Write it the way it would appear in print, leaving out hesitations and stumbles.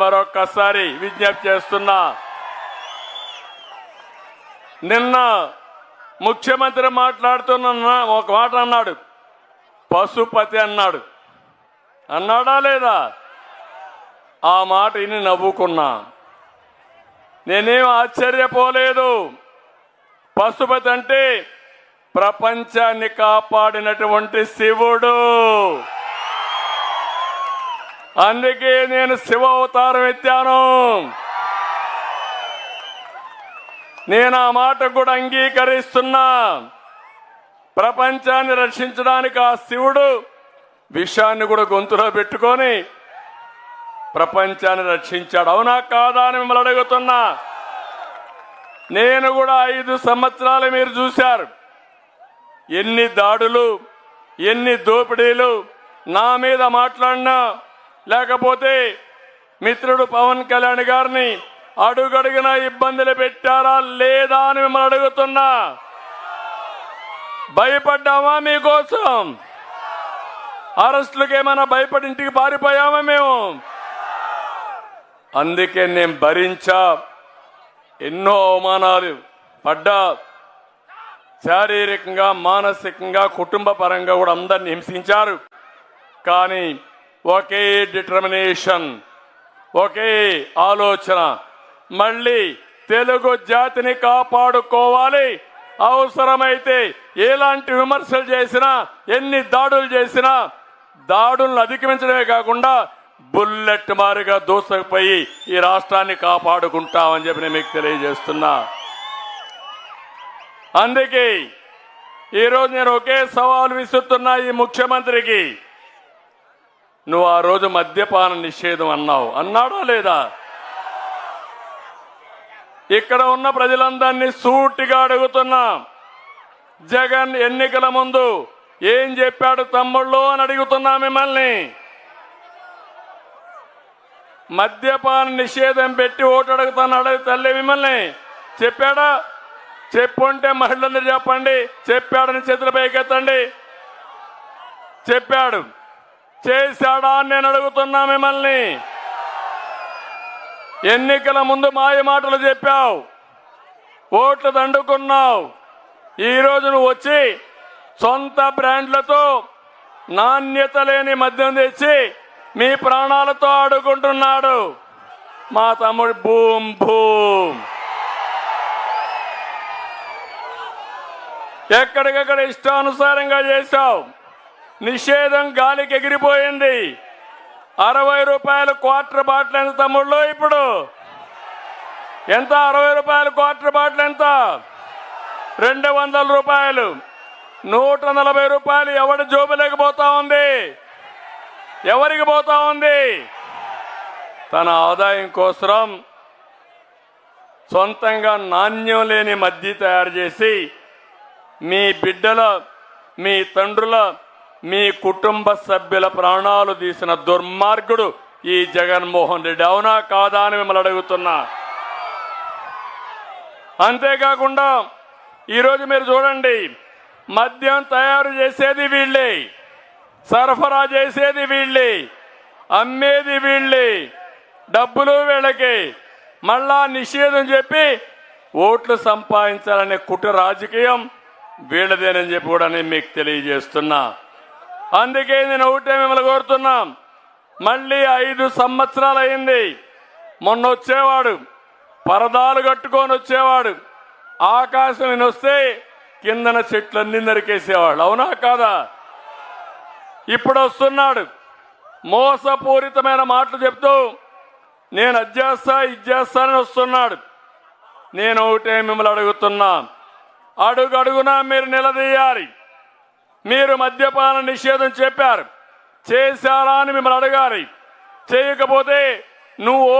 మరొక్కసారి విజ్ఞప్తి చేస్తున్నా. నిన్న ముఖ్యమంత్రి మాట్లాడుతున్న ఒక మాట అన్నాడు, పశుపతి అన్నాడు. అన్నాడా లేదా? ఆ మాట విని నవ్వుకున్నా. నేనేం ఆశ్చర్యపోలేదు. పశుపతి అంటే ప్రపంచాన్ని కాపాడినటువంటి శివుడు. అందుకే నేను శివ అవతారం ఎత్తాను. నేను ఆ మాట కూడా అంగీకరిస్తున్నా. ప్రపంచాన్ని రక్షించడానికి ఆ శివుడు విషాన్ని కూడా గొంతులో పెట్టుకొని ప్రపంచాన్ని రక్షించాడు. అవునా కాదా అని మిమ్మల్ని అడుగుతున్నా. నేను కూడా 5 సంవత్సరాలు మీరు చూశారు. ఎన్ని దాడులు, ఎన్ని దోపిడీలు నా మీద మాట్లాడినా, లేకపోతే మిత్రుడు పవన్ కళ్యాణ్ గారిని అడుగడుగున ఇబ్బందులు పెట్టారా లేదా అని మిమ్మల్ని అడుగుతున్నా. భయపడ్డామా మీకోసం? అరెస్టులకు ఏమైనా భయపడి ఇంటికి పారిపోయామా మేము? అందుకే నేను భరించా. ఎన్నో అవమానాలు పడ్డా. శారీరకంగా, మానసికంగా, కుటుంబ పరంగా కూడా అందరిని హింసించారు. కానీ ఒకే డిటర్మినేషన్, ఒకే ఆలోచన, మళ్ళీ తెలుగు జాతిని కాపాడుకోవాలి. అవసరమైతే ఎలాంటి విమర్శలు చేసినా, ఎన్ని దాడులు చేసినా దాడులను అధిగమించడమే కాకుండా బుల్లెట్ మారిగా దూసుకుపోయి ఈ రాష్ట్రాన్ని కాపాడుకుంటామని చెప్పి నేను మీకు తెలియజేస్తున్నా. అందుకే ఈరోజు నేను ఒకే సవాల్ విసురుతున్నా ఈ ముఖ్యమంత్రికి. నువ్వు ఆ రోజు మద్యపాన నిషేధం అన్నావు, అన్నాడా లేదా? ఇక్కడ ఉన్న ప్రజలందరినీ సూటిగా అడుగుతున్నా. జగన్ ఎన్నికల ముందు ఏం చెప్పాడు తమ్ముళ్ళు అని అడుగుతున్నా మిమ్మల్ని. మద్యపాన నిషేధం పెట్టి ఓటు అడుగుతున్నాడు తల్లి మిమ్మల్ని. చెప్పాడా? చెప్పుంటే మహిళలందరూ చెప్పండి. చెప్పాడని చేతుల పైకెత్తండి. చెప్పాడు. చేశాడా అని నేను అడుగుతున్నా మిమ్మల్ని. ఎన్నికల ముందు మాయ మాటలు చెప్పావు, ఓట్లు దండుకున్నావు. ఈరోజు నువ్వు వచ్చి సొంత బ్రాండ్లతో నాణ్యత లేని మద్యం తెచ్చి మీ ప్రాణాలతో ఆడుకుంటున్నాడు మా తమ్ముడు. భూమ్ భూమ్ ఎక్కడికక్కడ ఇష్టానుసారంగా చేశావు. నిషేధం గాలికి ఎగిరిపోయింది. 60 రూపాయలు క్వార్టర్ బాటిల్ ఎంత తమ్ముళ్ళు? ఇప్పుడు ఎంత? 60 రూపాయలు క్వార్టర్ బాటిల్ ఎంత? 200 రూపాయలు. 140 రూపాయలు ఎవరి జోబులోకి పోతా ఉంది? ఎవరికి పోతా ఉంది? తన ఆదాయం కోసం సొంతంగా నాణ్యం లేని మద్యం తయారు చేసి మీ బిడ్డల, మీ తండ్రుల, మీ కుటుంబ సభ్యుల ప్రాణాలు తీసిన దుర్మార్గుడు ఈ జగన్మోహన్ రెడ్డి. అవునా కాదా అని మిమ్మల్ని అడుగుతున్నా. అంతేకాకుండా ఈరోజు మీరు చూడండి, మద్యం తయారు చేసేది వీళ్ళే, సరఫరా చేసేది వీళ్ళే, అమ్మేది వీళ్ళే, డబ్బులు వీళ్ళకి. మళ్ళా నిషేధం చెప్పి ఓట్లు సంపాదించాలనే కుట్ర రాజకీయం వీళ్ళదేనని చెప్పి కూడా నేను మీకు తెలియజేస్తున్నా. అందుకే నేను ఒకటే మిమ్మల్ని కోరుతున్నాం. మళ్ళీ 5 సంవత్సరాలు అయింది. మొన్న వచ్చేవాడు, పరదాలు కట్టుకొని వచ్చేవాడు, ఆకాశం వస్తే కిందన చెట్లన్నీ నరికేసేవాడు. అవునా కాదా? ఇప్పుడు వస్తున్నాడు, మోసపూరితమైన మాటలు చెప్తూ నేను అది చేస్తా, ఇది చేస్తానని వస్తున్నాడు. నేను ఒకటే మిమ్మల్ని అడుగుతున్నా, అడుగడుగునా మీరు నిలదీయాలి. మీరు మద్యపాన నిషేధం చెప్పారు, చేశారా అని మిమ్మల్ని అడగాలి. చేయకపోతే నువ్వు